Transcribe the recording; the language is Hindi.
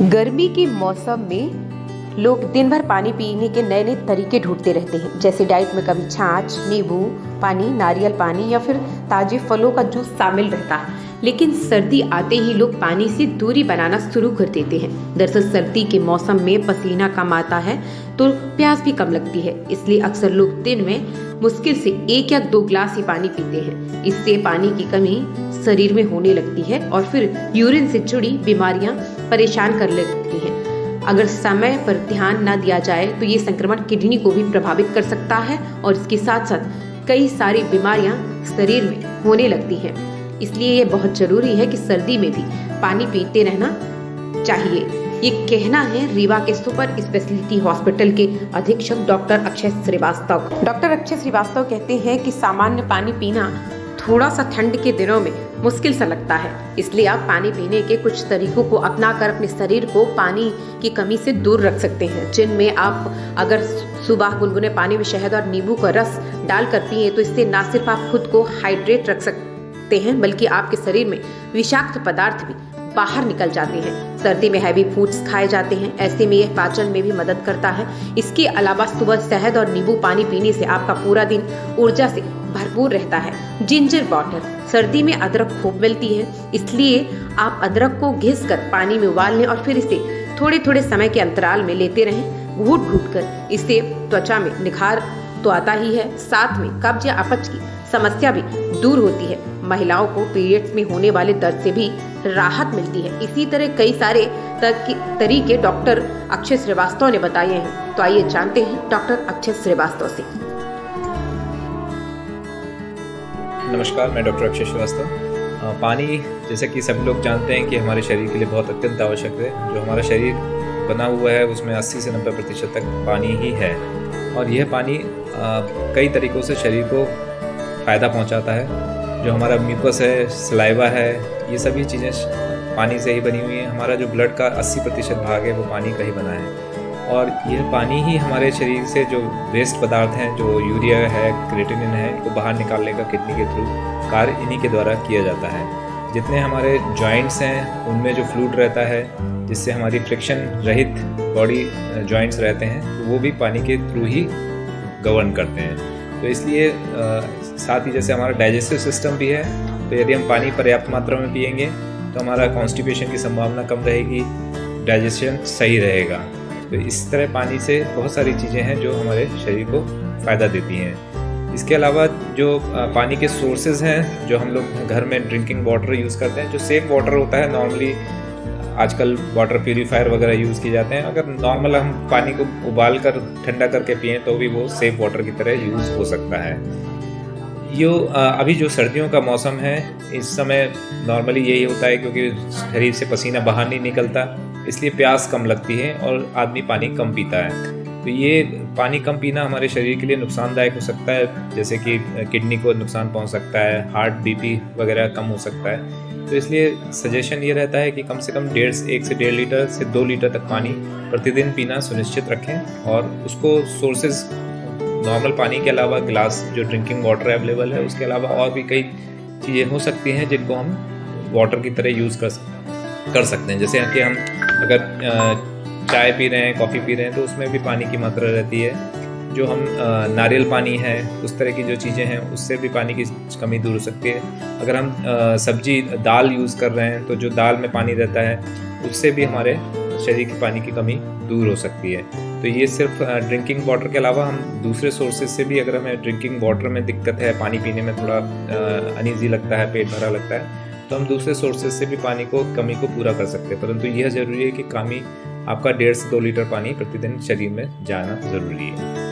गर्मी के मौसम में लोग दिन भर पानी पीने के नए नए तरीके ढूंढते रहते हैं। जैसे डाइट में कभी छाछ, नींबू पानी, नारियल पानी या फिर ताजे फलों का जूस शामिल रहता है। लेकिन सर्दी आते ही लोग पानी से दूरी बनाना शुरू कर देते हैं। दरअसल सर्दी के मौसम में पसीना कम आता है तो प्यास भी कम लगती है, इसलिए अक्सर लोग दिन में मुश्किल से 1 या 2 गिलास ही पानी पीते हैं। इससे पानी की कमी शरीर में होने लगती है और फिर यूरिन से जुड़ी बीमारियां परेशान कर लगती हैं। अगर समय पर ध्यान न दिया जाए तो ये संक्रमण किडनी को भी प्रभावित कर सकता है और इसके साथ साथ कई सारी बीमारियां शरीर में होने लगती हैं। इसलिए ये बहुत जरूरी है कि सर्दी में भी पानी पीते रहना चाहिए। ये कहना है रीवा के सुपर स्पेशलिटी हॉस्पिटल के अधीक्षक डॉक्टर अक्षय श्रीवास्तव। डॉक्टर अक्षय श्रीवास्तव कहते हैं कि सामान्य पानी पीना थोड़ा सा ठंड के दिनों में मुश्किल सा लगता है, इसलिए आप पानी पीने के कुछ तरीकों को अपनाकर अपने शरीर को पानी की कमी से दूर रख सकते हैं। जिनमें आप अगर सुबह गुनगुने पानी में शहद और नींबू का रस डालकर पिए तो इससे न सिर्फ आप खुद को हाइड्रेट रख सकते हैं बल्कि आपके शरीर में विषाक्त पदार्थ भी बाहर निकल जाते हैं। सर्दी में हैवी फूड्स खाए जाते हैं, ऐसे में यह पाचन में भी मदद करता है। इसके अलावा सुबह शहद और नींबू पानी पीने से आपका पूरा दिन ऊर्जा से भरपूर रहता है। जिंजर वाटर, सर्दी में अदरक खूब मिलती है, इसलिए आप अदरक को घिसकर पानी में उबाल लें और फिर इसे थोड़े थोड़े समय के अंतराल में लेते रहें, घूट घूट कर। इससे त्वचा में निखार तो आता ही है, साथ में कब्ज या अपच की समस्या भी दूर होती है। महिलाओं को पीरियड्स में होने वाले दर्द से भी राहत मिलती है। इसी तरह कई सारे तरीके डॉक्टर अक्षय श्रीवास्तव ने बताए हैं, तो आइए जानते हैं डॉक्टर अक्षय श्रीवास्तव से। नमस्कार, मैं डॉक्टर अक्षय श्रीवास्तव। पानी जैसे कि सभी लोग जानते हैं कि हमारे शरीर के लिए बहुत अत्यंत आवश्यक है। जो हमारा शरीर बना हुआ है उसमें 80 से 90% तक पानी ही है और यह पानी कई तरीक़ों से शरीर को फ़ायदा पहुंचाता है। जो हमारा म्यूकस है, सलाइवा है, ये सभी चीज़ें पानी से ही बनी हुई हैं। हमारा जो ब्लड का 80% भाग है वो पानी का ही बना है और यह पानी ही हमारे शरीर से जो वेस्ट पदार्थ हैं, जो यूरिया है, क्रिएटिनिन है, इनको बाहर निकालने का किडनी के थ्रू कार्य इन्हीं के द्वारा किया जाता है। जितने हमारे जॉइंट्स हैं उनमें जो फ्लूइड रहता है जिससे हमारी फ्रिक्शन रहित बॉडी जॉइंट्स रहते हैं वो भी पानी के थ्रू ही गवर्न करते हैं। तो इसलिए साथ ही जैसे हमारा डाइजेस्टिव सिस्टम भी है, तो यदि हम पानी पर्याप्त मात्रा में पिएंगे तो हमारा कॉन्स्टिपेशन की संभावना कम रहेगी, डाइजेशन सही रहेगा। तो इस तरह पानी से बहुत सारी चीज़ें हैं जो हमारे शरीर को फ़ायदा देती हैं। इसके अलावा जो पानी के सोर्सेज हैं, जो हम लोग घर में ड्रिंकिंग वाटर यूज़ करते हैं, जो सेफ वाटर होता है, नॉर्मली आजकल वाटर प्यूरीफायर वगैरह यूज़ किए जाते हैं। अगर नॉर्मल हम पानी को उबाल कर ठंडा करके पिएँ तो भी वो सेफ वाटर की तरह यूज़ हो सकता है। अभी जो सर्दियों का मौसम है, इस समय नॉर्मली यही होता है क्योंकि शरीर से पसीना बाहर नहीं निकलता, इसलिए प्यास कम लगती है और आदमी पानी कम पीता है। तो ये पानी कम पीना हमारे शरीर के लिए नुकसानदायक हो सकता है, जैसे कि किडनी को नुकसान पहुंच सकता है, हार्ट बीपी वगैरह कम हो सकता है। तो इसलिए सजेशन ये रहता है कि कम से कम 1 से 1.5 लीटर से 2 लीटर तक पानी प्रतिदिन पीना सुनिश्चित रखें और उसको सोर्सेज नॉर्मल पानी के अलावा गिलास जो ड्रिंकिंग वाटर अवेलेबल है उसके अलावा और भी कई चीज़ें हो सकती हैं जिनको हम वाटर की तरह यूज़ कर सकते हैं। जैसे कि हम अगर चाय पी रहे हैं, कॉफ़ी पी रहे हैं तो उसमें भी पानी की मात्रा रहती है। जो हम नारियल पानी है, उस तरह की जो चीज़ें हैं उससे भी पानी की कमी दूर हो सकती है। अगर हम सब्जी दाल यूज़ कर रहे हैं तो जो दाल में पानी रहता है उससे भी हमारे शरीर की पानी की कमी दूर हो सकती है। तो ये सिर्फ ड्रिंकिंग वाटर के अलावा हम दूसरे सोर्सेज से भी, अगर हमें ड्रिंकिंग वाटर में दिक्कत है, पानी पीने में थोड़ा अनईजी लगता है, पेट भरा लगता है, तो हम दूसरे सोर्सेज से भी पानी को कमी को पूरा कर सकते हैं। परंतु यह ज़रूरी है कि आपका 1.5 से 2 लीटर पानी प्रतिदिन शरीर में जाना ज़रूरी है।